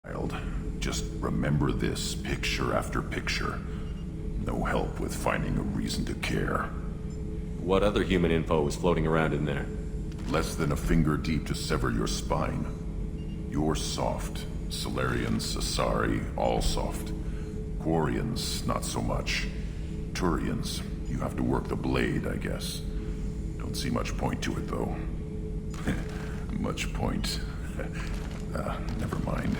Child, just remember this picture after picture. No help with finding a reason to care. What other human info was floating around in there? Less than a finger deep to sever your spine. You're soft. Solarians, Asari, all soft. Quarians, not so much. Turians, you have to work the blade, I guess. Don't see much point to it, though. Much point. Never mind.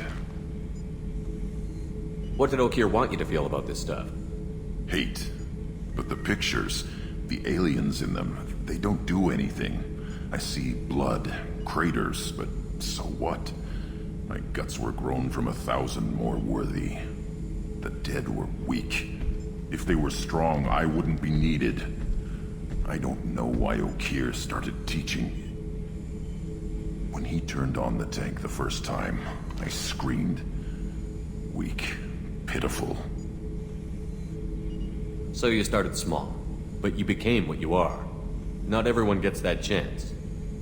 What did Okir want you to feel about this stuff? Hate. But the pictures, the aliens in them, they don't do anything. I see blood, craters, but so what? My guts were grown from 1,000 more worthy. The dead were weak. If they were strong, I wouldn't be needed. I don't know why Okir started teaching. When he turned on the tank the first time, I screamed. Weak, pitiful. So you started small, but you became what you are. Not everyone gets that chance.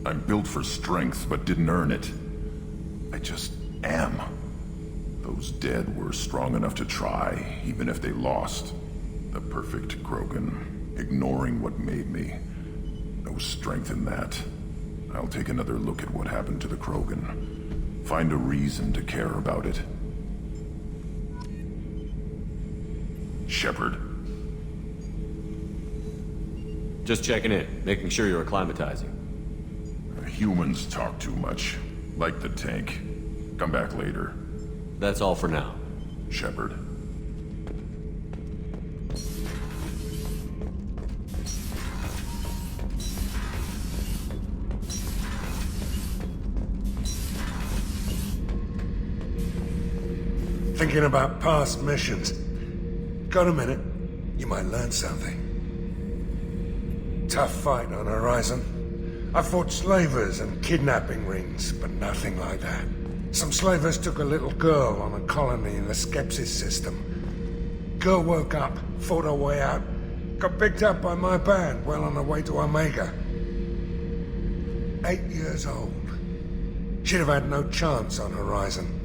I'm built for strength, but didn't earn it. I just am. Those dead were strong enough to try, even if they lost. The perfect Krogan, ignoring what made me. No strength in that. I'll take another look at what happened to the Krogan. Find a reason to care about it. Shepard. Just checking in, making sure you're acclimatizing. Humans talk too much. Like the tank. Come back later. That's all for now. Shepard. Thinking about past missions. Got a minute? You might learn something. Tough fight on Horizon. I fought slavers and kidnapping rings, but nothing like that. Some slavers took a little girl on a colony in the Skepsis system. Girl woke up, fought her way out, got picked up by my band well on her way to Omega. 8 years old. She'd have had no chance on Horizon.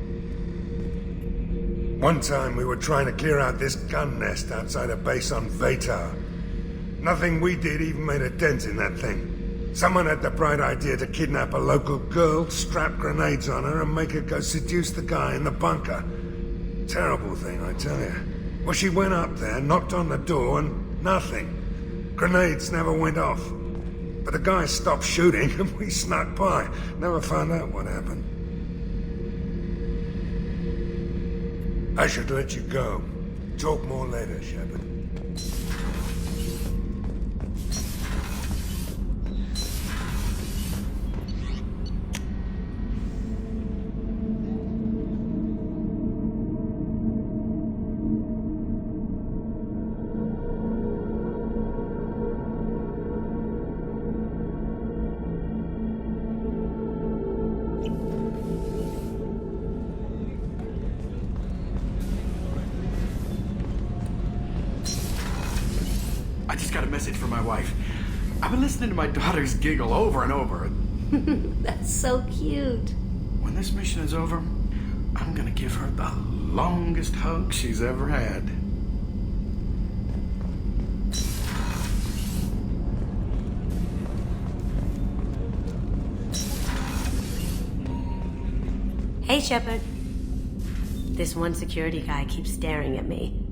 One time we were trying to clear out this gun nest outside a base on Vatar. Nothing we did even made a dent in that thing. Someone had the bright idea to kidnap a local girl, strap grenades on her, and make her go seduce the guy in the bunker. Terrible thing, I tell you. Well, she went up there, knocked on the door, and nothing. Grenades never went off. But the guy stopped shooting, and we snuck by. Never found out what happened. I should let you go. Talk more later, Shepard. I just got a message from my wife. I've been listening to my daughters giggle over and over. That's so cute. When this mission is over, I'm gonna give her the longest hug she's ever had. Hey, Shepard. This one security guy keeps staring at me.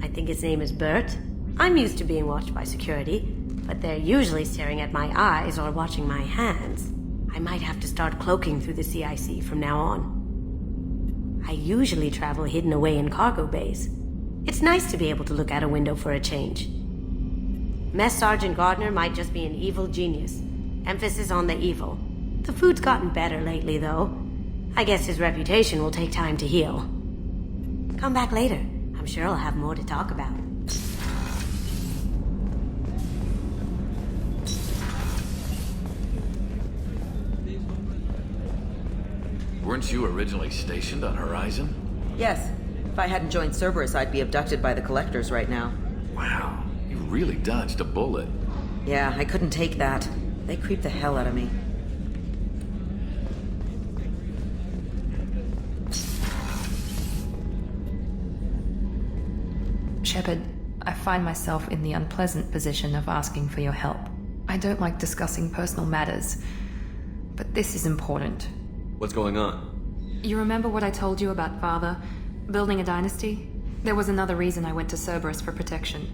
I think his name is Bert. I'm used to being watched by security, but they're usually staring at my eyes or watching my hands. I might have to start cloaking through the CIC from now on. I usually travel hidden away in cargo bays. It's nice to be able to look out a window for a change. Mess Sergeant Gardner might just be an evil genius. Emphasis on the evil. The food's gotten better lately, though. I guess his reputation will take time to heal. Come back later. I'm sure I'll have more to talk about. Weren't you originally stationed on Horizon? Yes. If I hadn't joined Cerberus, I'd be abducted by the Collectors right now. Wow, you really dodged a bullet. Yeah, I couldn't take that. They creep the hell out of me. Shepard, I find myself in the unpleasant position of asking for your help. I don't like discussing personal matters, but this is important. What's going on? You remember what I told you about Father? Building a dynasty? There was another reason I went to Cerberus for protection.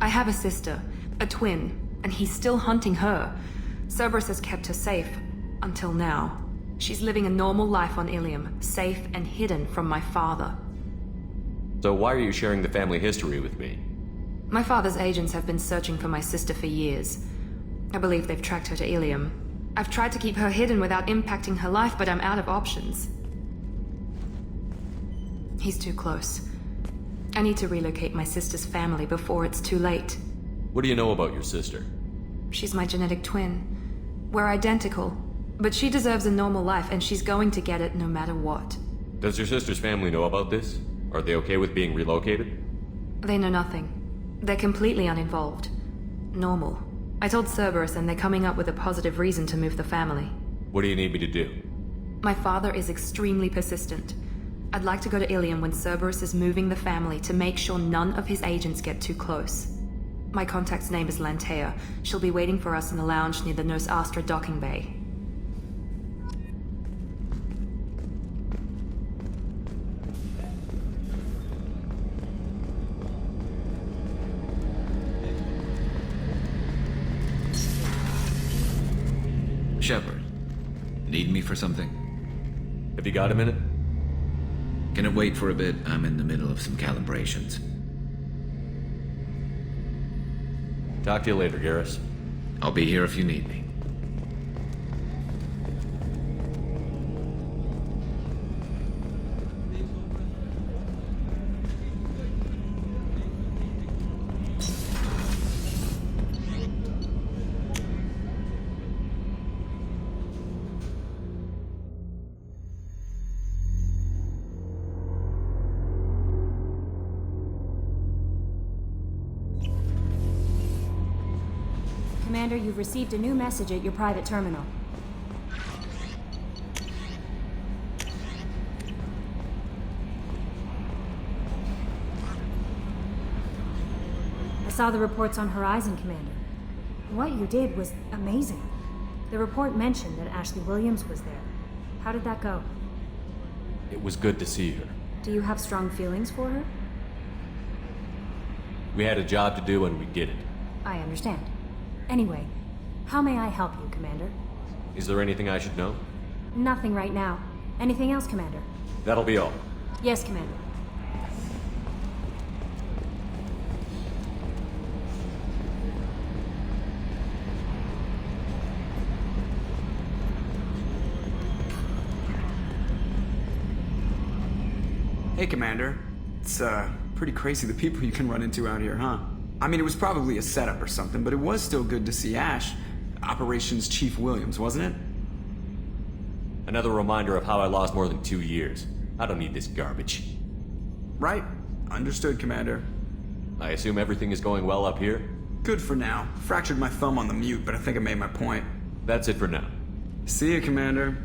I have a sister, a twin, and he's still hunting her. Cerberus has kept her safe, until now. She's living a normal life on Illium, safe and hidden from my father. So why are you sharing the family history with me? My father's agents have been searching for my sister for years. I believe they've tracked her to Illium. I've tried to keep her hidden without impacting her life, but I'm out of options. He's too close. I need to relocate my sister's family before it's too late. What do you know about your sister? She's my genetic twin. We're identical, but she deserves a normal life, and she's going to get it no matter what. Does your sister's family know about this? Are they okay with being relocated? They know nothing. They're completely uninvolved. Normal. I told Cerberus, and they're coming up with a positive reason to move the family. What do you need me to do? My father is extremely persistent. I'd like to go to Illium when Cerberus is moving the family to make sure none of his agents get too close. My contact's name is Lantea. She'll be waiting for us in the lounge near the Nos Astra docking bay. Shepard, need me for something? Have you got a minute? Can it wait for a bit? I'm in the middle of some calibrations. Talk to you later, Garrus. I'll be here if you need me. Commander, you've received a new message at your private terminal. I saw the reports on Horizon, Commander. What you did was amazing. The report mentioned that Ashley Williams was there. How did that go? It was good to see her. Do you have strong feelings for her? We had a job to do and we did it. I understand. Anyway, how may I help you, Commander? Is there anything I should know? Nothing right now. Anything else, Commander? That'll be all. Yes, Commander. Hey, Commander. It's, pretty crazy the people you can run into out here, huh? I mean, it was probably a setup or something, but it was still good to see Ash. Operations Chief Williams, wasn't it? Another reminder of how I lost more than 2 years. I don't need this garbage. Right. Understood, Commander. I assume everything is going well up here? Good for now. Fractured my thumb on the mute, but I think I made my point. That's it for now. See you, Commander.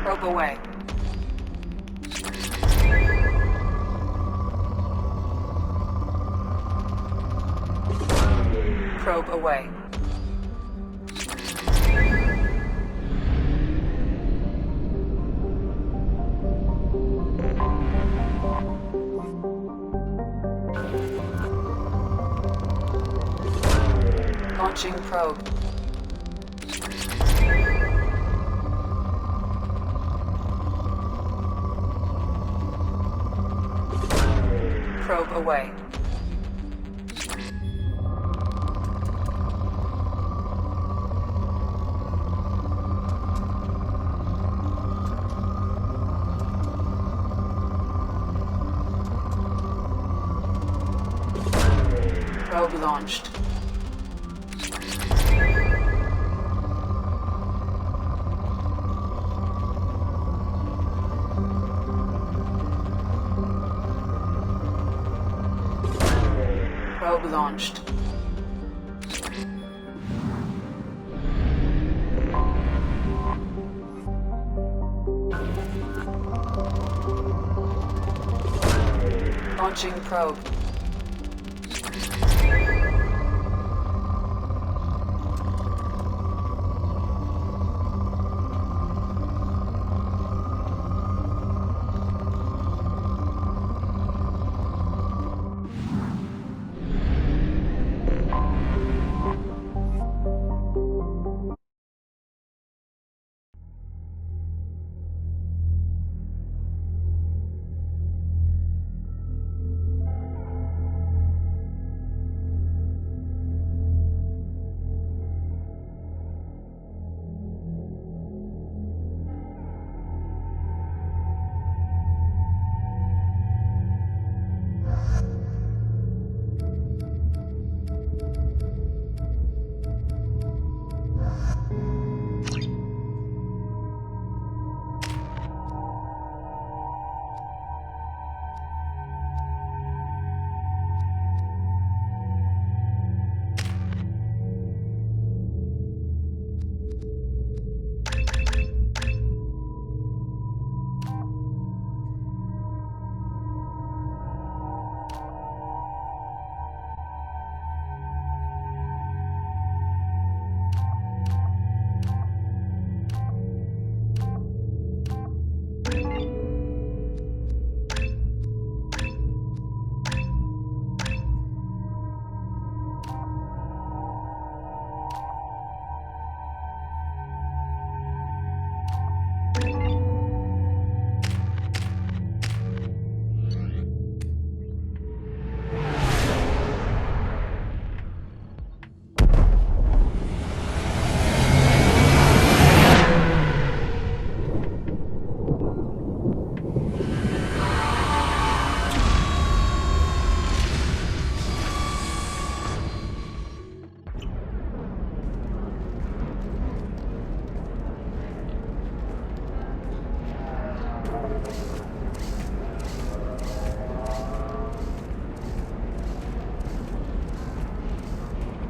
Probe away. Probe away. Launching probe. Probe away. Probe launched. Probe launched. Launching probe.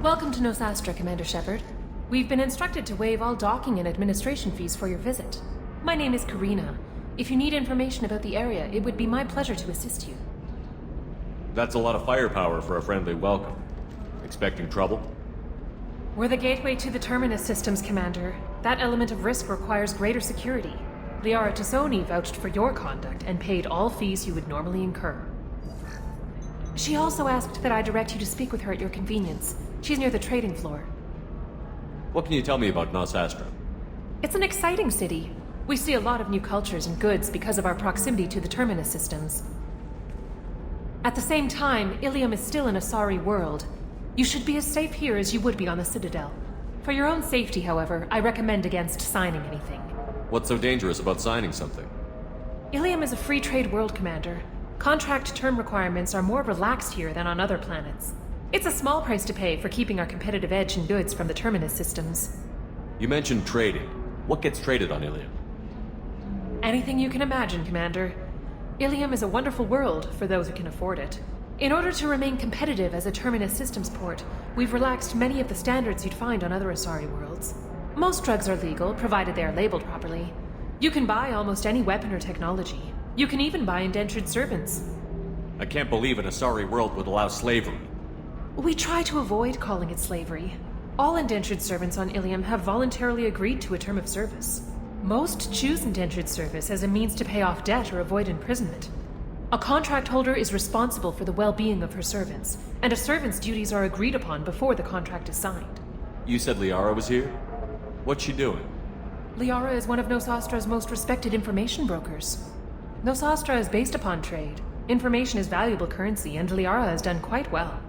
Welcome to Nosastra, Commander Shepard. We've been instructed to waive all docking and administration fees for your visit. My name is Karina. If you need information about the area, it would be my pleasure to assist you. That's a lot of firepower for a friendly welcome. Expecting trouble? We're the gateway to the Terminus systems, Commander. That element of risk requires greater security. Liara Tassoni vouched for your conduct and paid all fees you would normally incur. She also asked that I direct you to speak with her at your convenience. She's near the trading floor. What can you tell me about Nosastra? It's an exciting city. We see a lot of new cultures and goods because of our proximity to the Terminus systems. At the same time, Illium is still an Asari world. You should be as safe here as you would be on the Citadel. For your own safety, however, I recommend against signing anything. What's so dangerous about signing something? Illium is a free trade world, Commander. Contract term requirements are more relaxed here than on other planets. It's a small price to pay for keeping our competitive edge in goods from the Terminus systems. You mentioned trading. What gets traded on Illium? Anything you can imagine, Commander. Illium is a wonderful world for those who can afford it. In order to remain competitive as a Terminus systems port, we've relaxed many of the standards you'd find on other Asari worlds. Most drugs are legal, provided they are labeled properly. You can buy almost any weapon or technology. You can even buy indentured servants. I can't believe an Asari world would allow slavery. We try to avoid calling it slavery. All indentured servants on Illium have voluntarily agreed to a term of service. Most choose indentured service as a means to pay off debt or avoid imprisonment. A contract holder is responsible for the well-being of her servants, and a servant's duties are agreed upon before the contract is signed. You said Liara was here? What's she doing? Liara is one of Nosastra's most respected information brokers. Nosastra is based upon trade. Information is valuable currency, and Liara has done quite well.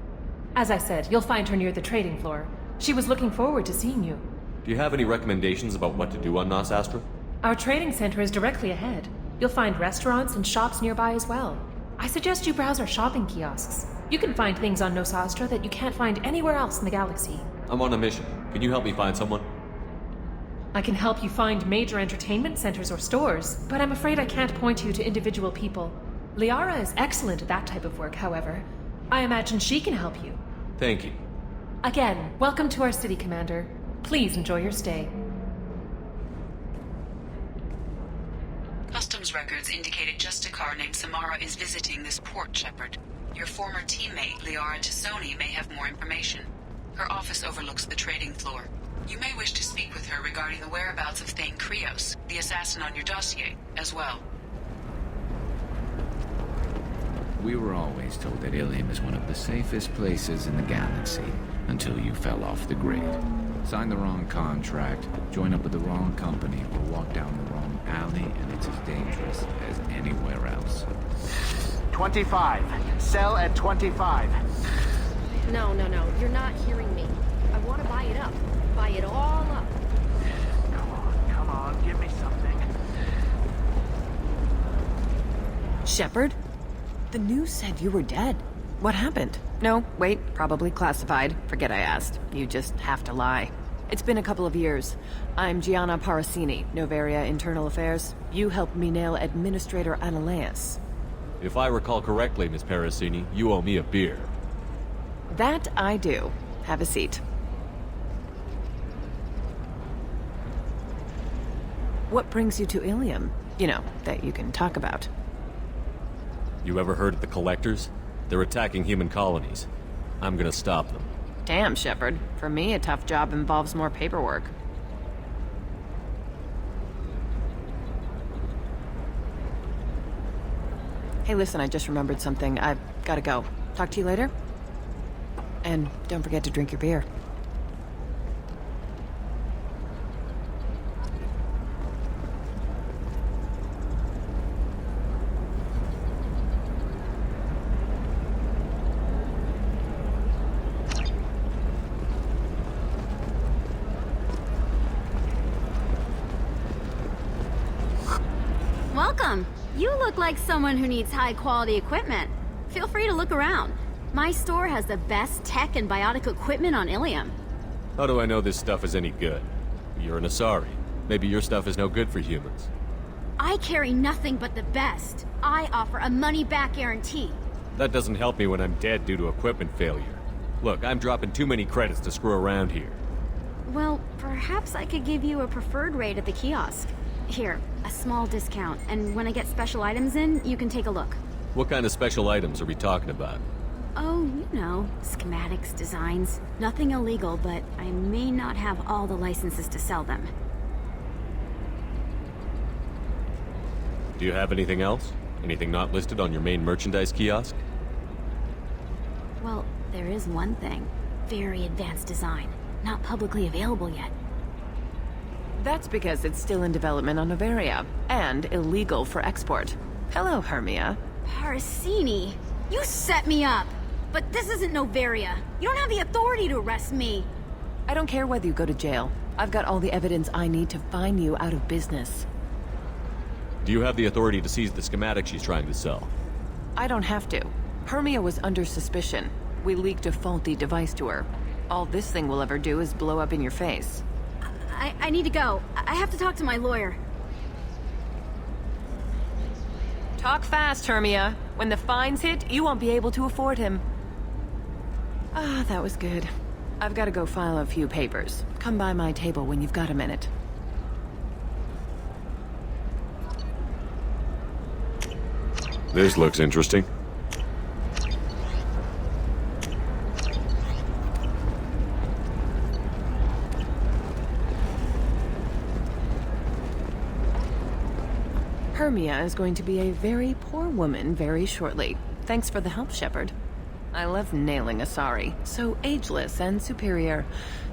As I said, you'll find her near the trading floor. She was looking forward to seeing you. Do you have any recommendations about what to do on Nosastra? Our trading center is directly ahead. You'll find restaurants and shops nearby as well. I suggest you browse our shopping kiosks. You can find things on Nosastra that you can't find anywhere else in the galaxy. I'm on a mission. Can you help me find someone? I can help you find major entertainment centers or stores, but I'm afraid I can't point you to individual people. Liara is excellent at that type of work, however. I imagine she can help you. Thank you. Again, welcome to our city, Commander. Please enjoy your stay. Customs records indicated just a car named Samara is visiting this port, Shepard. Your former teammate, Liara Tassoni, may have more information. Her office overlooks the trading floor. You may wish to speak with her regarding the whereabouts of Thane Krios, the assassin on your dossier, as well. We were always told that Illium is one of the safest places in the galaxy, until you fell off the grid. Sign the wrong contract, join up with the wrong company, or walk down the wrong alley, and it's as dangerous as anywhere else. 25. Sell at 25. No, you're not hearing me. I want to buy it up. Buy it all up. Come on, give me something. Shepard? The news said you were dead. What happened? No, wait, probably classified. Forget I asked. You just have to lie. It's been a couple of years. I'm Gianna Parasini, Noveria Internal Affairs. You helped me nail Administrator Analeas. If I recall correctly, Miss Parasini, you owe me a beer. That I do. Have a seat. What brings you to Illium? You know, that you can talk about. You ever heard of the Collectors? They're attacking human colonies. I'm gonna stop them. Damn, Shepard. For me, a tough job involves more paperwork. Hey, listen, I just remembered something. I've gotta go. Talk to you later? And don't forget to drink your beer. Welcome. You look like someone who needs high-quality equipment. Feel free to look around. My store has the best tech and biotic equipment on Illium. How do I know this stuff is any good? You're an Asari. Maybe your stuff is no good for humans. I carry nothing but the best. I offer a money-back guarantee. That doesn't help me when I'm dead due to equipment failure. Look, I'm dropping too many credits to screw around here. Well, perhaps I could give you a preferred rate at the kiosk. Here, a small discount, and when I get special items in, you can take a look. What kind of special items are we talking about? Oh, you know, schematics, designs. Nothing illegal, but I may not have all the licenses to sell them. Do you have anything else? Anything not listed on your main merchandise kiosk? Well, there is one thing. Very advanced design. Not publicly available yet. That's because it's still in development on Noveria, and illegal for export. Hello, Hermia. Parasini, you set me up! But this isn't Noveria. You don't have the authority to arrest me. I don't care whether you go to jail. I've got all the evidence I need to find you out of business. Do you have the authority to seize the schematic she's trying to sell? I don't have to. Hermia was under suspicion. We leaked a faulty device to her. All this thing will ever do is blow up in your face. I need to go. I have to talk to my lawyer. Talk fast, Hermia. When the fines hit, you won't be able to afford him. Ah, that was good. I've got to go file a few papers. Come by my table when you've got a minute. This looks interesting. Hermia is going to be a very poor woman very shortly. Thanks for the help, Shepard. I love nailing Asari. So ageless and superior.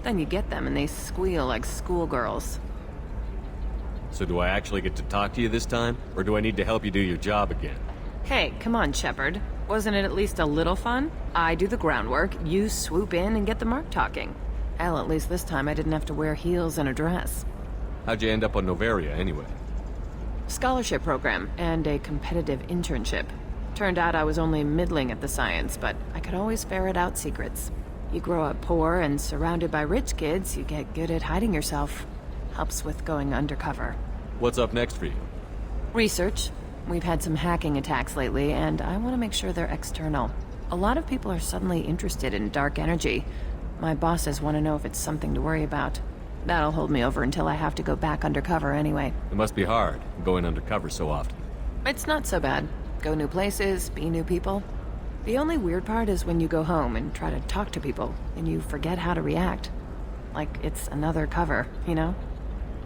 Then you get them and they squeal like schoolgirls. So do I actually get to talk to you this time? Or do I need to help you do your job again? Hey, come on, Shepard. Wasn't it at least a little fun? I do the groundwork, you swoop in and get the mark talking. Hell, at least this time I didn't have to wear heels and a dress. How'd you end up on Novaria, anyway? Scholarship program and a competitive internship. Turned out I was only middling at the science, but I could always ferret out secrets. You grow up poor and surrounded by rich kids, you get good at hiding yourself. Helps with going undercover. What's up next for you? Research. We've had some hacking attacks lately, and I want to make sure they're external. A lot of people are suddenly interested in dark energy. My bosses want to know if it's something to worry about. That'll hold me over until I have to go back undercover anyway. It must be hard, going undercover so often. It's not so bad. Go new places, be new people. The only weird part is when you go home and try to talk to people, and you forget how to react. Like it's another cover, you know?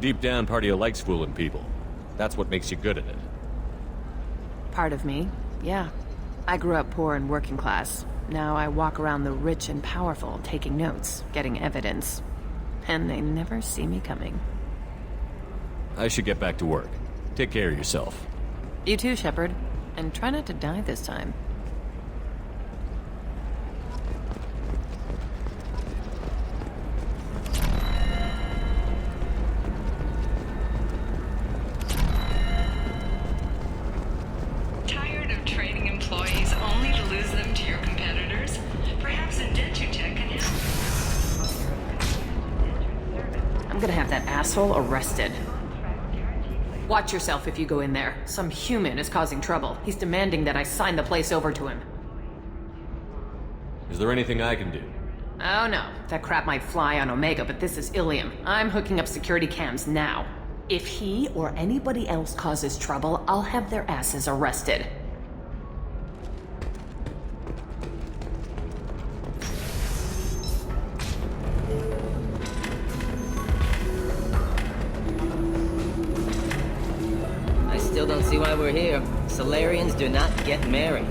Deep down, part of you likes fooling people. That's what makes you good at it. Part of me, yeah. I grew up poor and working class. Now I walk around the rich and powerful, taking notes, getting evidence. And they never see me coming. I should get back to work. Take care of yourself. You too, Shepard. And try not to die this time. Tired of training employees only to lose them to your competitors? Perhaps Untitled Chapter can help. I'm gonna have that asshole arrested. Watch yourself if you go in there. Some human is causing trouble. He's demanding that I sign the place over to him. Is there anything I can do? Oh no, that crap might fly on Omega, but this is Illium. I'm hooking up security cams now. If he or anybody else causes trouble, I'll have their asses arrested. Still don't see why we're here. Solarians do not get married.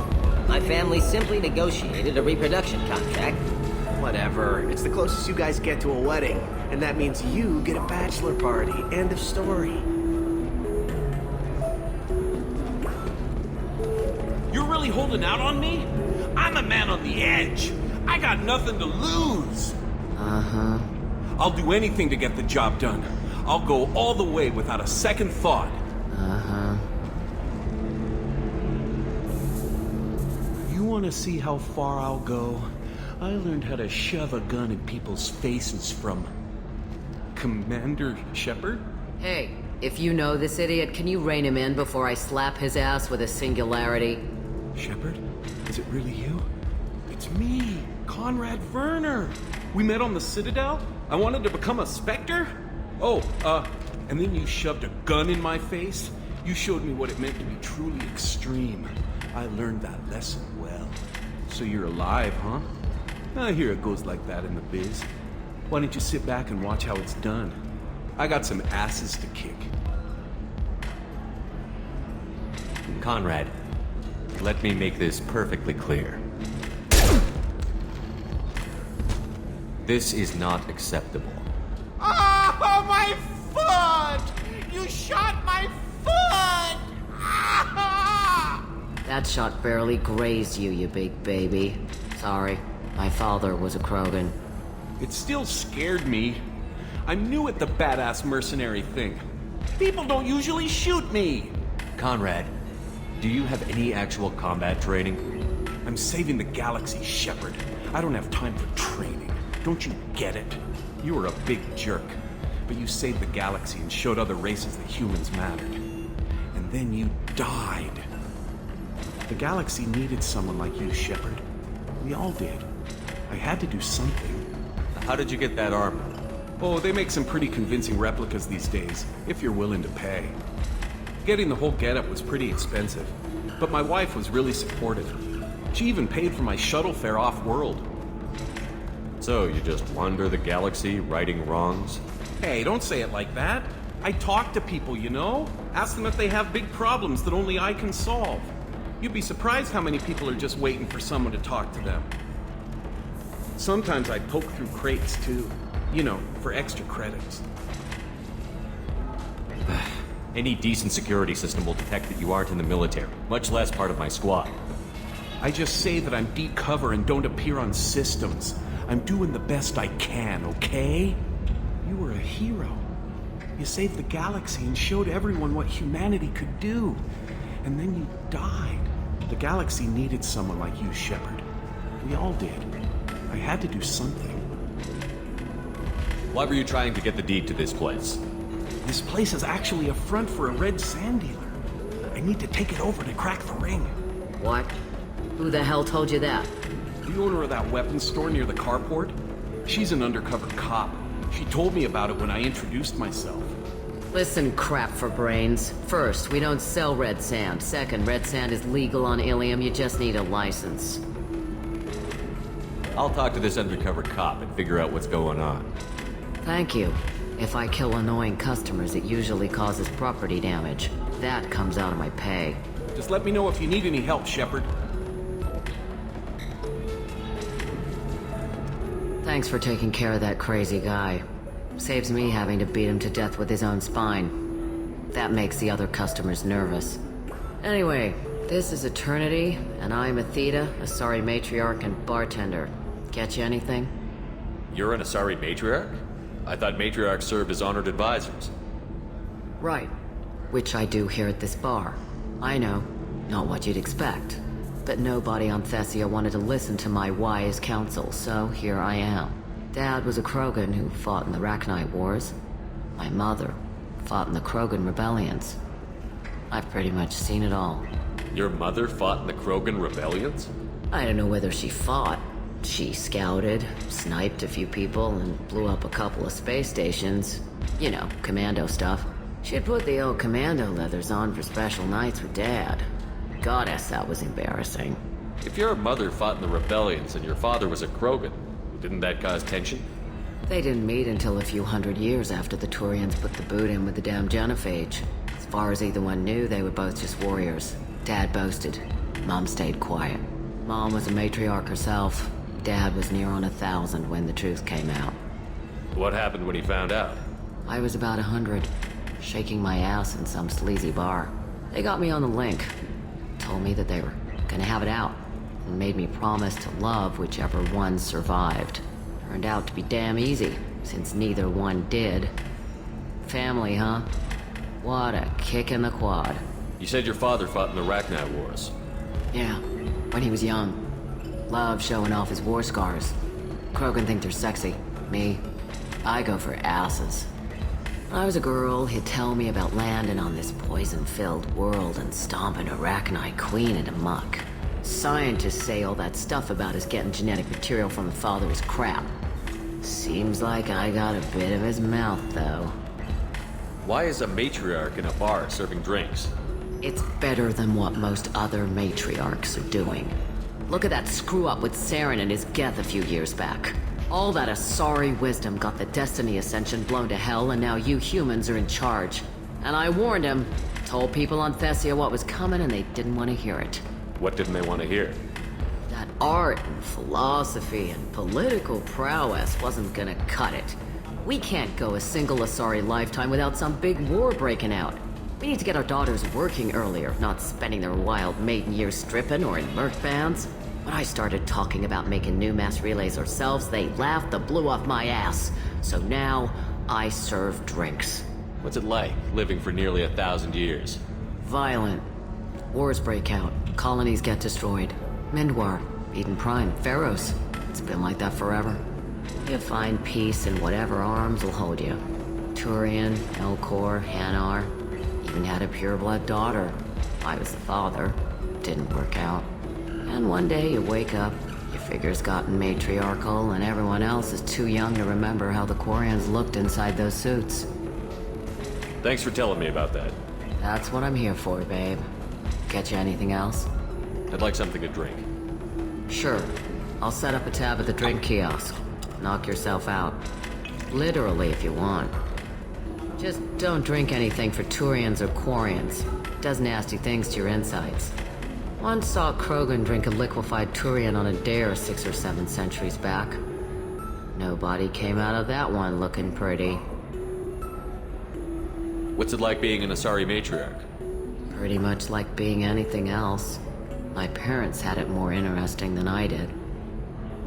My family simply negotiated a reproduction contract. Whatever. It's the closest you guys get to a wedding. And that means you get a bachelor party. End of story. You're really holding out on me? I'm a man on the edge. I got nothing to lose. Uh-huh. I'll do anything to get the job done. I'll go all the way without a second thought. Uh-huh. You want to see how far I'll go? I learned how to shove a gun in people's faces from Commander Shepard? Hey, if you know this idiot, can you rein him in before I slap his ass with a singularity? Shepard? Is it really you? It's me, Conrad Werner. We met on the Citadel? I wanted to become a Spectre? Oh, and then you shoved a gun in my face? You showed me what it meant to be truly extreme. I learned that lesson well. So you're alive, huh? I hear it goes like that in the biz. Why don't you sit back and watch how it's done? I got some asses to kick. Conrad, let me make this perfectly clear. This is not acceptable. Oh, my foot! You shot my foot! That shot barely grazed you, you big baby. Sorry, my father was a Krogan. It still scared me. I'm new at the badass mercenary thing. People don't usually shoot me. Conrad, do you have any actual combat training? I'm saving the galaxy, Shepard. I don't have time for training. Don't you get it? You were a big jerk, but you saved the galaxy and showed other races that humans mattered. And then you died. The galaxy needed someone like you, Shepard. We all did. I had to do something. How did you get that armor? Oh, they make some pretty convincing replicas these days, if you're willing to pay. Getting the whole getup was pretty expensive. but my wife was really supportive. She even paid for my shuttle fare off-world. So, you just wander the galaxy, righting wrongs? Hey, don't say it like that. I talk to people, you know? Ask them if they have big problems that only I can solve. You'd be surprised how many people are just waiting for someone to talk to them. Sometimes I poke through crates, too. You know, for extra credits. Any decent security system will detect that you aren't in the military, much less part of my squad. I just say that I'm deep cover and don't appear on systems. I'm doing the best I can, okay? You were a hero. You saved the galaxy and showed everyone what humanity could do. And then you died. The galaxy needed someone like you, Shepard. We all did. I had to do something. Why were you trying to get the deed to this place? This place is actually a front for a red sand dealer. I need to take it over to crack the ring. What? Who the hell told you that? The owner of that weapons store near the carport. She's an undercover cop. She told me about it when I introduced myself. Listen, crap for brains. First, we don't sell red sand. Second, red sand is legal on Illium. You just need a license. I'll talk to this undercover cop and figure out what's going on. Thank you. If I kill annoying customers, it usually causes property damage. That comes out of my pay. Just let me know if you need any help, Shepard. Thanks for taking care of that crazy guy. Saves me having to beat him to death with his own spine. That makes the other customers nervous. Anyway, this is Eternity, and I'm Athena, Asari matriarch and bartender. Get you anything? You're an Asari matriarch? I thought matriarchs served as honored advisors. Right. Which I do here at this bar. I know, not what you'd expect. But nobody on Thessia wanted to listen to my wise counsel, so here I am. Dad was a Krogan who fought in the Rachni Wars. My mother fought in the Krogan rebellions. I've pretty much seen it all. Your mother fought in the Krogan rebellions? I don't know whether she fought. She scouted, sniped a few people, and blew up a couple of space stations. You know, commando stuff. She'd put the old commando leathers on for special nights with Dad. Goddess, that was embarrassing. If your mother fought in the rebellions and your father was a Krogan, didn't that cause tension? They didn't meet until a few hundred years after the Turians put the boot in with the damn genophage. As far as either one knew, they were both just warriors. Dad boasted. Mom stayed quiet. Mom was a matriarch herself. Dad was near on 1,000 when the truth came out. What happened when he found out? I was about 100, shaking my ass in some sleazy bar. They got me on the link. Told me that they were gonna have it out, and made me promise to love whichever one survived. Turned out to be damn easy, since neither one did. Family, huh? What a kick in the quad. You said your father fought in the Rachni Wars. Yeah, when he was young. Loved showing off his war scars. Krogan think they're sexy. Me, I go for asses. When I was a girl, he'd tell me about landing on this poison-filled world and stomping a Rachni queen into muck. Scientists say all that stuff about us getting genetic material from the father is crap. Seems like I got a bit of his mouth, though. Why is a matriarch in a bar serving drinks? It's better than what most other matriarchs are doing. Look at that screw-up with Saren and his Geth a few years back. All that Asari wisdom got the Destiny Ascension blown to hell, and now you humans are in charge. And I warned him, told people on Thessia what was coming, and they didn't want to hear it. What didn't they want to hear? That art and philosophy and political prowess wasn't gonna cut it. We can't go a single Asari lifetime without some big war breaking out. We need to get our daughters working earlier, not spending their wild maiden years stripping or in merc bands. When I started talking about making new mass relays ourselves, they laughed the blue off my ass. So now, I serve drinks. What's it like, living for nearly 1,000 years? Violent. Wars break out. Colonies get destroyed. Mindwar, Eden Prime, Pharaohs. It's been like that forever. You find peace in whatever arms will hold you. Turian, Elcor, Hanar. Even had a pureblood daughter. I was the father. Didn't work out. And one day you wake up, your figure's gotten matriarchal, and everyone else is too young to remember how the Quarians looked inside those suits. Thanks for telling me about that. That's what I'm here for, babe. Get you anything else? I'd like something to drink. Sure. I'll set up a tab at the drink kiosk. Knock yourself out. Literally, if you want. Just don't drink anything for Turians or Quarians. Does nasty things to your insides. Once saw Krogan drink a liquefied Turian on a dare 6 or 7 centuries back. Nobody came out of that one looking pretty. What's it like being an Asari matriarch? Pretty much like being anything else. My parents had it more interesting than I did.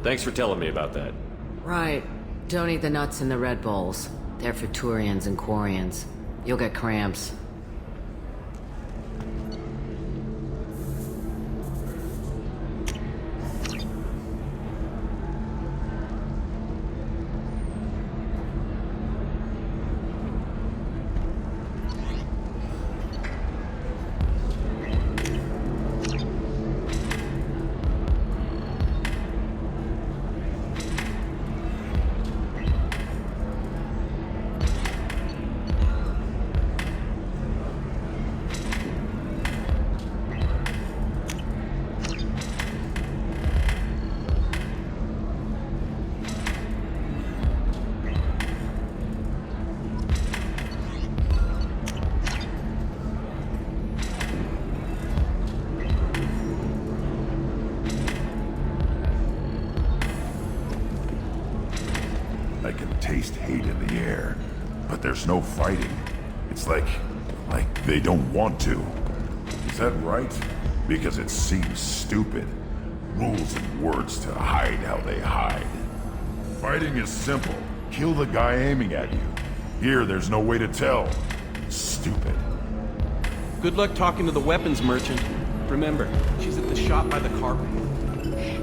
Thanks for telling me about that. Right. Don't eat the nuts in the Red Bowls. They're for Turians and Quarians. You'll get cramps. I can taste hate in the air, but there's no fighting. It's like they don't want to. Is that right? Because it seems stupid. Rules and words to hide how they hide. Fighting is simple. Kill the guy aiming at you. Here, there's no way to tell. Stupid. Good luck talking to the weapons merchant. Remember, she's at the shop by the carpet.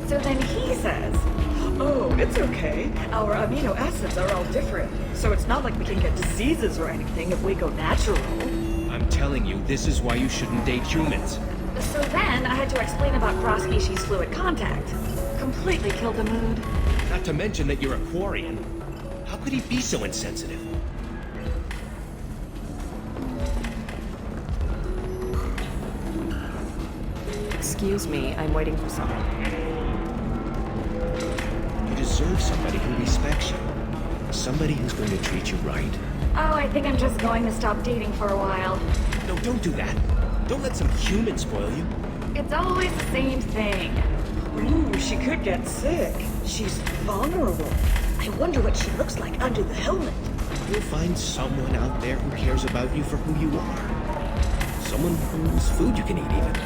So then he says, oh, it's okay. Our amino acids are all different, so it's not like we can get diseases or anything if we go natural. I'm telling you, this is why you shouldn't date humans. So then I had to explain about cross-species fluid contact. Completely killed the mood. Not to mention that you're a Quarian. How could he be so insensitive? Excuse me, I'm waiting for someone. You deserve somebody who respects you. Somebody who's going to treat you right. Oh, I think I'm just going to stop dating for a while. No, don't do that. Don't let some human spoil you. It's always the same thing. Ooh, she could get sick. She's vulnerable. I wonder what she looks like under the helmet. You'll find someone out there who cares about you for who you are. Someone whose food you can eat, even.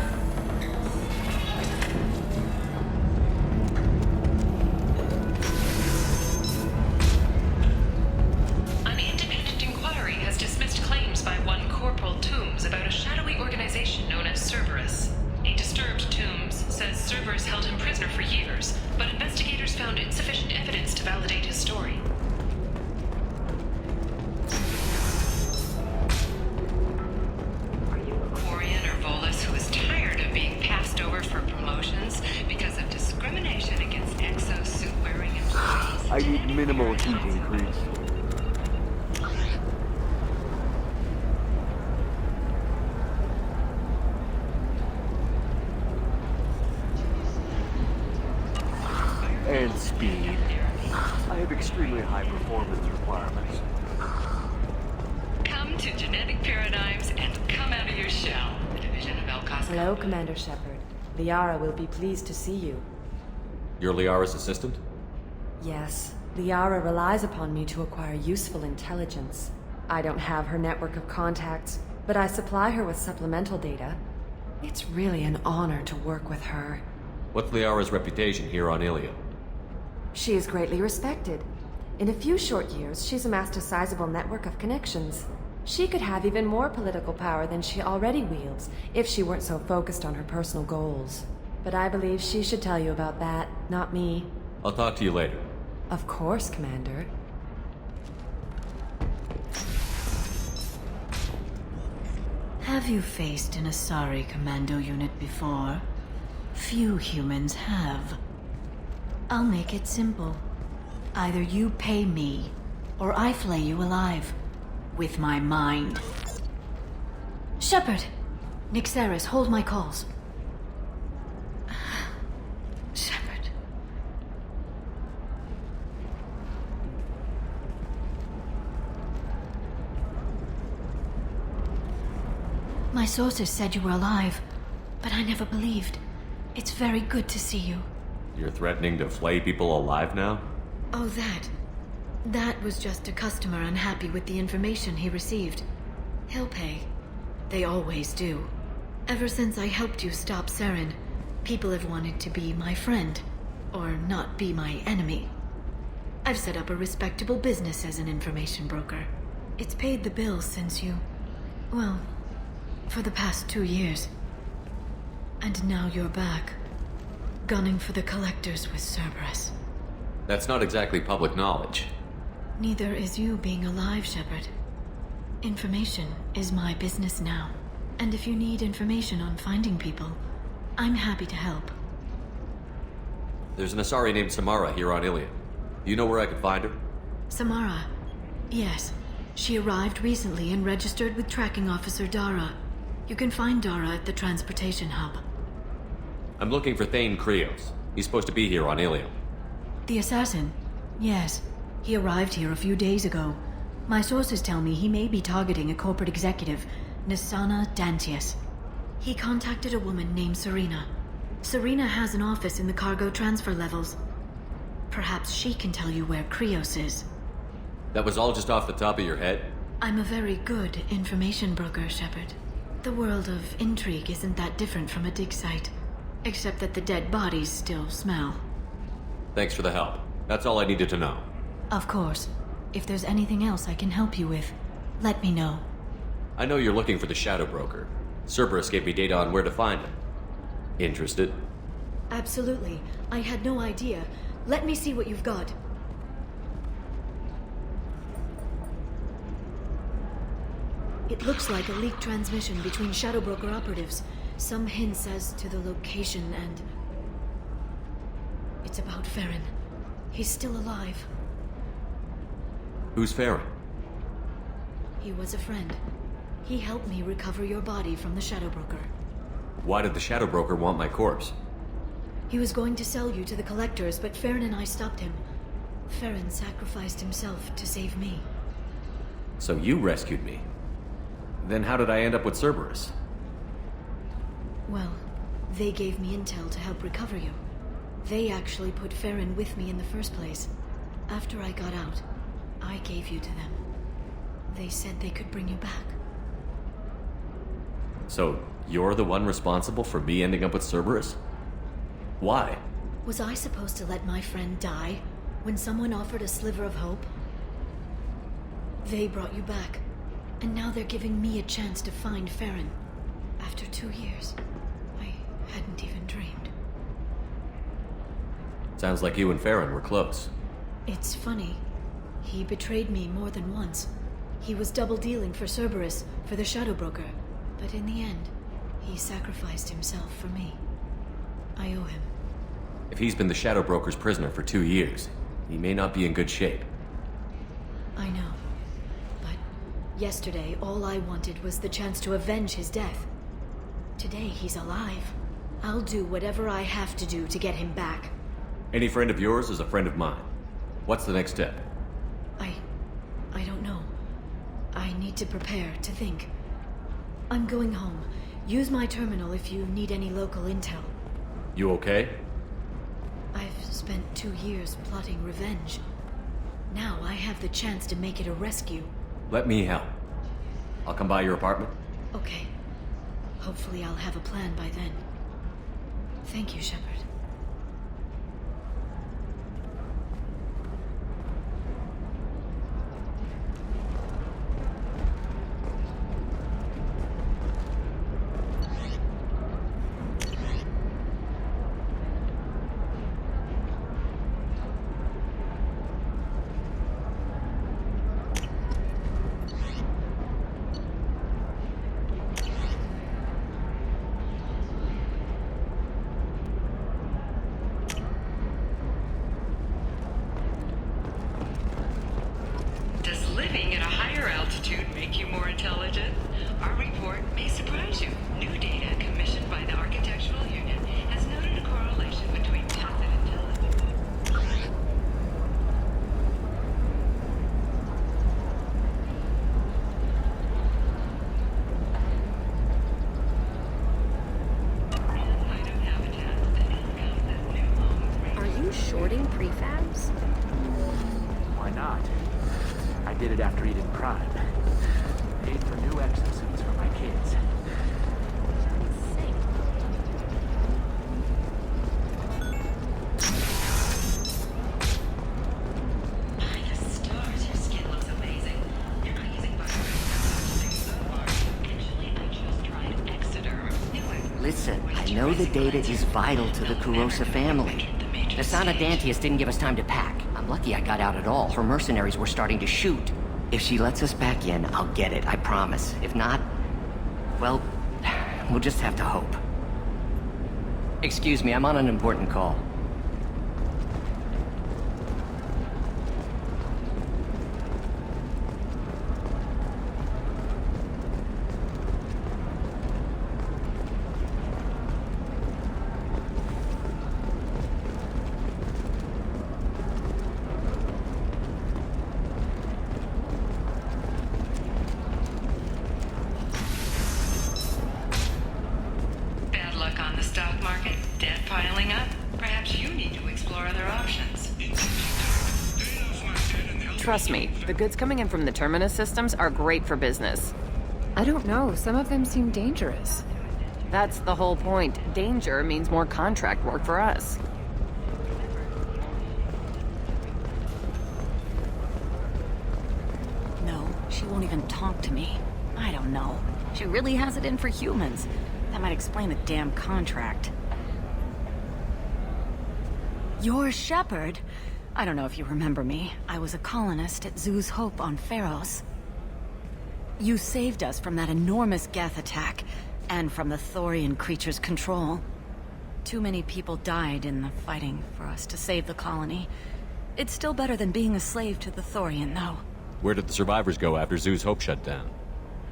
An independent inquiry has dismissed claims by one Corporal Toombs about a shadowy organization known as Cerberus. A disturbed Toombs says Cerberus held him prisoner for years, but investigators found insufficient evidence to validate his story. Quarian or Volus who is tired of being passed over for promotions because of discrimination against exosuit-wearing employees. I need minimal heat increase. And speed. I have extremely high performance requirements. Come to Genetic Paradigms and come out of your shell. The division of El Casco. Hello, Commander Shepard. Liara will be pleased to see you. You're Liara's assistant? Yes, Liara relies upon me to acquire useful intelligence. I don't have her network of contacts, but I supply her with supplemental data. It's really an honor to work with her. What's Liara's reputation here on Illium? She is greatly respected. In a few short years, she's amassed a sizable network of connections. She could have even more political power than she already wields if she weren't so focused on her personal goals. But I believe she should tell you about that, not me. I'll talk to you later. Of course, Commander. Have you faced an Asari commando unit before? Few humans have. I'll make it simple. Either you pay me, or I flay you alive. With my mind. Shepard! Nixeris, hold my calls. Shepard. My sources said you were alive, but I never believed. It's very good to see you. You're threatening to flay people alive now? Oh, That was just a customer unhappy with the information he received. He'll pay. They always do. Ever since I helped you stop Saren, people have wanted to be my friend, or not be my enemy. I've set up a respectable business as an information broker. It's paid the bills since you... well, for the past 2 years. And now you're back, gunning for the collectors with Cerberus. That's not exactly public knowledge. Neither is you being alive, Shepard. Information is my business now. And if you need information on finding people, I'm happy to help. There's an Asari named Samara here on Illium. Do you know where I could find her? Samara? Yes. She arrived recently and registered with Tracking Officer Dara. You can find Dara at the transportation hub. I'm looking for Thane Krios. He's supposed to be here on Illium. The assassin? Yes. He arrived here a few days ago. My sources tell me he may be targeting a corporate executive, Nisana Dantius. He contacted a woman named Serena. Serena has an office in the cargo transfer levels. Perhaps she can tell you where Krios is. That was all just off the top of your head? I'm a very good information broker, Shepard. The world of intrigue isn't that different from a dig site, except that the dead bodies still smell. Thanks for the help. That's all I needed to know. Of course. If there's anything else I can help you with, let me know. I know you're looking for the Shadow Broker. Cerberus gave me data on where to find him. Interested? Absolutely. I had no idea. Let me see what you've got. It looks like a leaked transmission between Shadow Broker operatives. Some hints as to the location and... it's about Farron. He's still alive. Who's Farron? He was a friend. He helped me recover your body from the Shadow Broker. Why did the Shadow Broker want my corpse? He was going to sell you to the collectors, but Farron and I stopped him. Farron sacrificed himself to save me. So you rescued me. Then how did I end up with Cerberus? Well, they gave me intel to help recover you. They actually put Farron with me in the first place. After I got out, I gave you to them. They said they could bring you back. So, you're the one responsible for me ending up with Cerberus? Why? Was I supposed to let my friend die when someone offered a sliver of hope? They brought you back, and now they're giving me a chance to find Farron. After 2 years, I hadn't even dreamed. Sounds like you and Farron were close. It's funny. He betrayed me more than once. He was double-dealing for Cerberus, for the Shadow Broker. But in the end, he sacrificed himself for me. I owe him. If he's been the Shadow Broker's prisoner for 2 years, he may not be in good shape. I know. But yesterday, all I wanted was the chance to avenge his death. Today, he's alive. I'll do whatever I have to do to get him back. Any friend of yours is a friend of mine. What's the next step? I don't know. I need to prepare, to think. I'm going home. Use my terminal if you need any local intel. You okay? I've spent 2 years plotting revenge. Now I have the chance to make it a rescue. Let me help. I'll come by your apartment. Okay. Hopefully I'll have a plan by then. Thank you, Shepard. Does living at a higher altitude make you more intelligent? Our report may surprise you. New data commissioned by the Architectural Union has noted a correlation between passive intelligence. Are you shorting prefabs? Why not? I did it after Eden Prime. Paid for new exosuits for my kids. Listen, I know the data is vital to the Kurosa family. The Sana Dantius didn't give us time to pack. I'm lucky I got out at all. Her mercenaries were starting to shoot. If she lets us back in, I'll get it, I promise. If not, well, we'll just have to hope. Excuse me, I'm on an important call. Bad luck on the stock market, debt piling up. Perhaps you need to explore other options. Trust me, the goods coming in from the Terminus systems are great for business. I don't know, some of them seem dangerous. That's the whole point. Danger means more contract work for us. No, she won't even talk to me. I don't know. She really has it in for humans. That might explain the damn contract. You're Shepard. I don't know if you remember me. I was a colonist at Zoo's Hope on Pharos. You saved us from that enormous Geth attack, and from the Thorian creature's control. Too many people died in the fighting for us to save the colony. It's still better than being a slave to the Thorian, though. Where did the survivors go after Zoo's Hope shut down?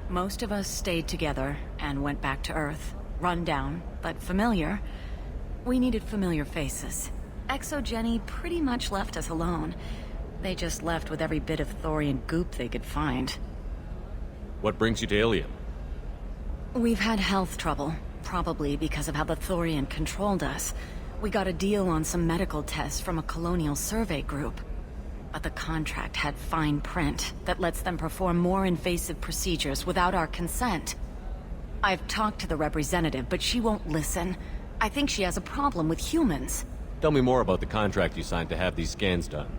Most of us stayed together and went back to Earth. Run down, but familiar. We needed familiar faces. Exogeny pretty much left us alone. They just left with every bit of Thorian goop they could find. What brings you to Illium? We've had health trouble, probably because of how the Thorian controlled us. We got a deal on some medical tests from a colonial survey group. But the contract had fine print that lets them perform more invasive procedures without our consent. I've talked to the representative, but she won't listen. I think she has a problem with humans. Tell me more about the contract you signed to have these scans done.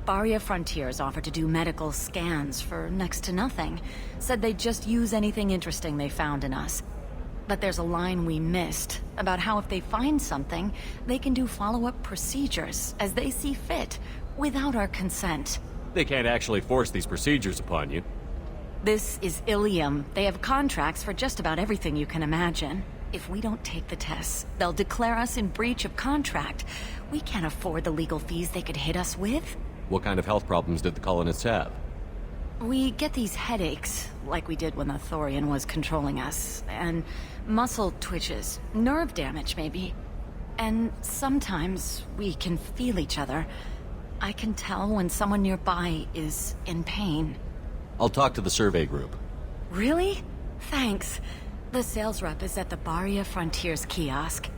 Barria Frontiers offered to do medical scans for next to nothing. Said they'd just use anything interesting they found in us. But there's a line we missed about how if they find something, they can do follow-up procedures as they see fit, without our consent. They can't actually force these procedures upon you. This is Illium. They have contracts for just about everything you can imagine. If we don't take the tests, they'll declare us in breach of contract. We can't afford the legal fees they could hit us with. What kind of health problems did the colonists have? We get these headaches, like we did when the Thorian was controlling us, and muscle twitches, nerve damage maybe. And sometimes we can feel each other. I can tell when someone nearby is in pain. I'll talk to the survey group. Really? Thanks. The sales rep is at the Barria Frontiers kiosk.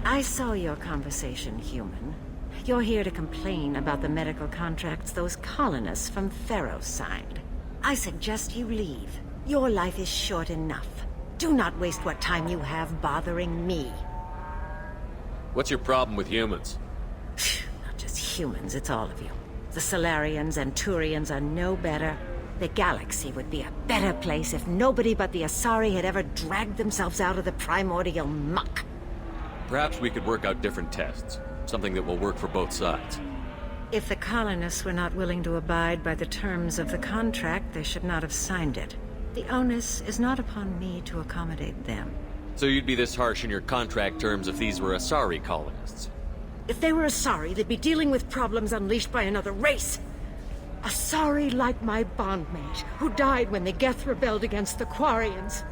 I saw your conversation, human. You're here to complain about the medical contracts those colonists from Pharos signed. I suggest you leave. Your life is short enough. Do not waste what time you have bothering me. What's your problem with humans? Not just humans, it's all of you. The Solarians and Turians are no better. The galaxy would be a better place if nobody but the Asari had ever dragged themselves out of the primordial muck. Perhaps we could work out different tests. Something that will work for both sides. If the colonists were not willing to abide by the terms of the contract, they should not have signed it. The onus is not upon me to accommodate them. So you'd be this harsh in your contract terms if these were Asari colonists? If they were Asari, they'd be dealing with problems unleashed by another race. Asari like my bondmate, who died when the Geth rebelled against the Quarians.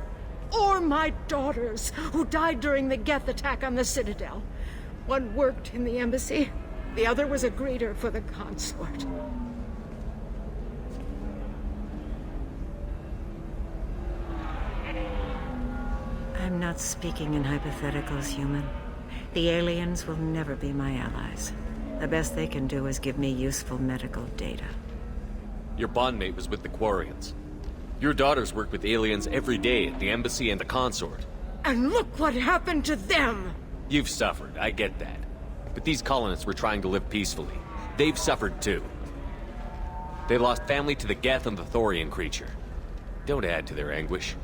Or my daughters, who died during the Geth attack on the Citadel. One worked in the embassy, the other was a greeter for the consort. I'm not speaking in hypotheticals, human. The aliens will never be my allies. The best they can do is give me useful medical data. Your bondmate was with the Quarians. Your daughters work with aliens every day at the embassy and the consort. And look what happened to them! You've suffered, I get that. But these colonists were trying to live peacefully. They've suffered too. They lost family to the Geth and the Thorian creature. Don't add to their anguish.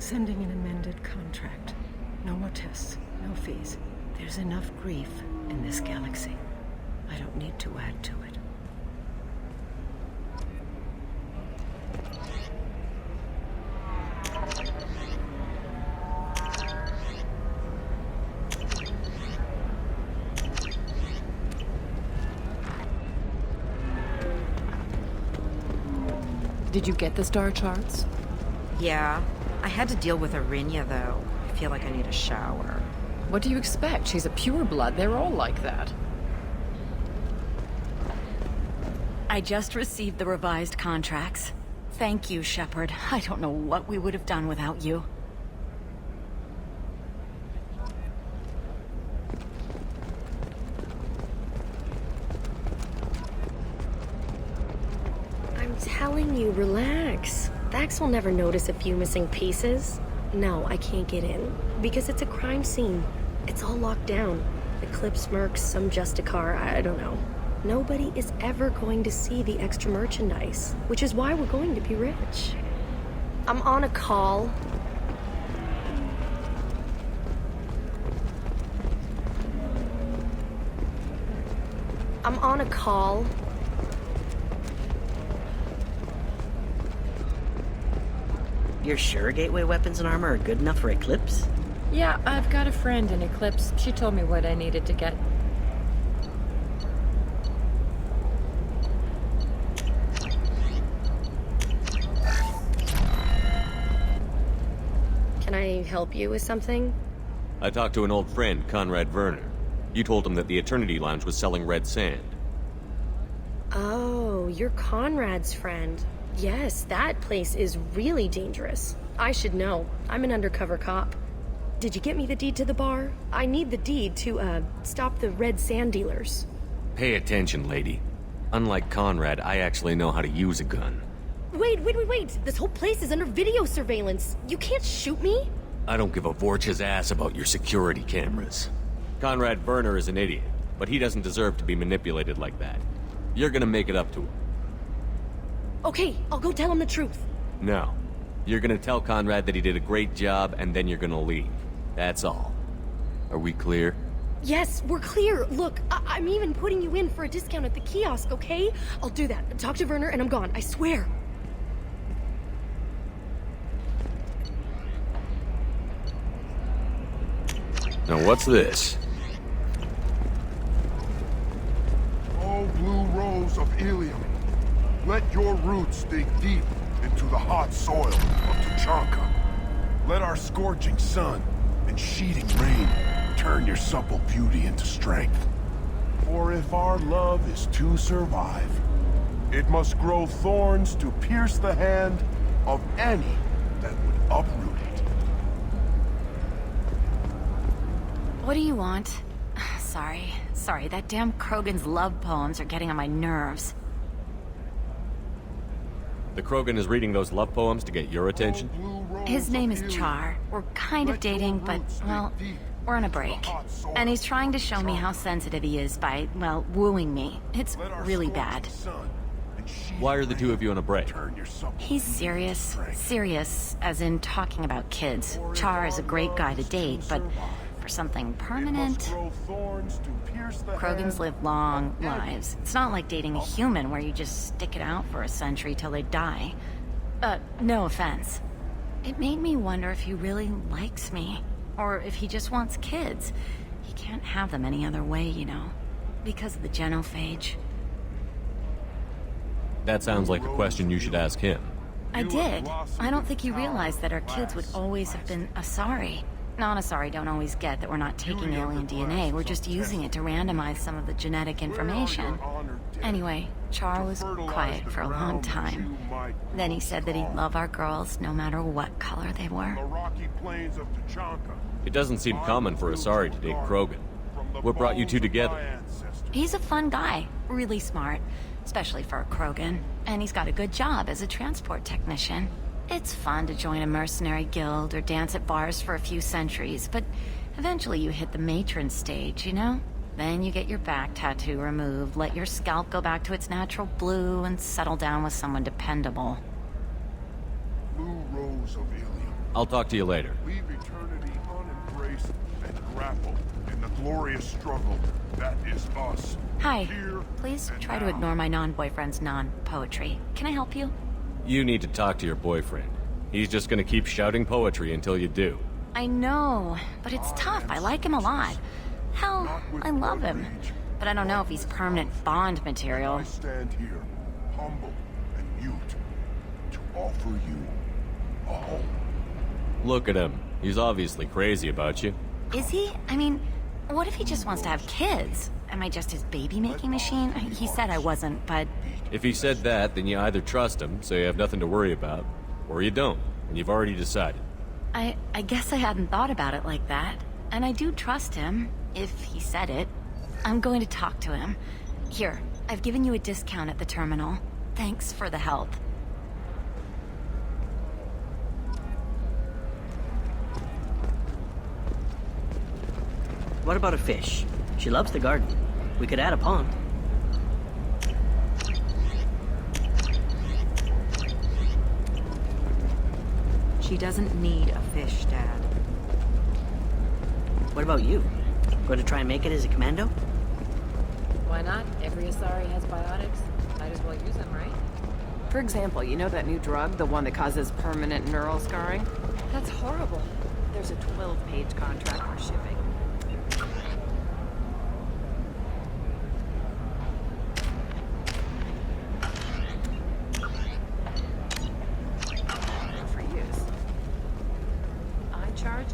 Sending an amended contract. No more tests, no fees. There's enough grief in this galaxy. I don't need to add to it. Did you get the star charts? Yeah. I had to deal with Arinya, though. I feel like I need a shower. What do you expect? She's a pureblood. They're all like that. I just received the revised contracts. Thank you, Shepard. I don't know what we would have done without you. I'm telling you, relax. Vax will never notice a few missing pieces. No, I can't get in, because it's a crime scene. It's all locked down. Eclipse mercs, some Justicar, I don't know. Nobody is ever going to see the extra merchandise, which is why we're going to be rich. I'm on a call. I'm on a call. You're sure gateway weapons and armor are good enough for Eclipse? Yeah, I've got a friend in Eclipse. She told me what I needed to get. Can I help you with something? I talked to an old friend, Conrad Werner. You told him that the Eternity Lounge was selling red sand. Oh, you're Conrad's friend. Yes, that place is really dangerous. I should know. I'm an undercover cop. Did you get me the deed to the bar? I need the deed to, stop the red sand dealers. Pay attention, lady. Unlike Conrad, I actually know how to use a gun. Wait. This whole place is under video surveillance. You can't shoot me? I don't give a Vorch's ass about your security cameras. Conrad Werner is an idiot, but he doesn't deserve to be manipulated like that. You're gonna make it up to him. Okay, I'll go tell him the truth. No. You're gonna tell Conrad that he did a great job, and then you're gonna leave. That's all. Are we clear? Yes, we're clear. Look, I'm even putting you in for a discount at the kiosk, okay? I'll do that. Talk to Werner and I'm gone, I swear. Now what's this? Oh, blue rose of Illium. Let your roots dig deep into the hot soil of Tuchanka. Let our scorching sun and sheeting rain turn your supple beauty into strength. For if our love is to survive, it must grow thorns to pierce the hand of any that would uproot it. What do you want? Sorry, that damn Krogan's love poems are getting on my nerves. The Krogan is reading those love poems to get your attention? His name is Char. We're kind of dating, but, well, we're on a break. And he's trying to show me how sensitive he is by, well, wooing me. It's really bad. Why are the two of you on a break? He's serious. Serious, as in talking about kids. Char is a great guy to date, but for something permanent... Krogans live long lives. It's not like dating a human where you just stick it out for a century till they die. No offense. It made me wonder if he really likes me, or if he just wants kids. He can't have them any other way, you know, because of the genophage. That sounds like a question you should ask him. I did. I don't think he realized that our kids would always have been Asari. Non-Asari don't always get that we're not taking alien DNA, we're just using it to randomize some of the genetic information. Anyway, Char was quiet for a long time. Then he said that he'd love our girls no matter what color they were. It doesn't seem common for Asari to date Krogan. What brought you two together? He's a fun guy, really smart, especially for a Krogan. And he's got a good job as a transport technician. It's fun to join a mercenary guild or dance at bars for a few centuries, but eventually you hit the matron stage, you know? Then you get your back tattoo removed, let your scalp go back to its natural blue, and settle down with someone dependable. Blue rose of Illium. I'll talk to you later. Leave eternity unembraced and grapple in the glorious struggle that is us. Hi. Please try to ignore my non-boyfriend's non-poetry. Can I help you? You need to talk to your boyfriend. He's just gonna keep shouting poetry until you do. I know, but it's tough. I like him a lot. Hell, I love him. But I don't know if he's permanent Bond material. I stand here, humble and mute, to offer you a home. Look at him. He's obviously crazy about you. Is he? I mean, what if he just wants to have kids? Am I just his baby-making machine? He said I wasn't, but... If he said that, then you either trust him, so you have nothing to worry about, or you don't, and you've already decided. I guess I hadn't thought about it like that. And I do trust him, if he said it. I'm going to talk to him. Here, I've given you a discount at the terminal. Thanks for the help. What about a fish? She loves the garden. We could add a pond. She doesn't need a fish, Dad. What about you? Going to try and make it as a commando? Why not? Every Asari has biotics. Might as well use them, right? For example, you know that new drug, the one that causes permanent neural scarring? That's horrible. There's a 12-page contract for shipping. For use. I charge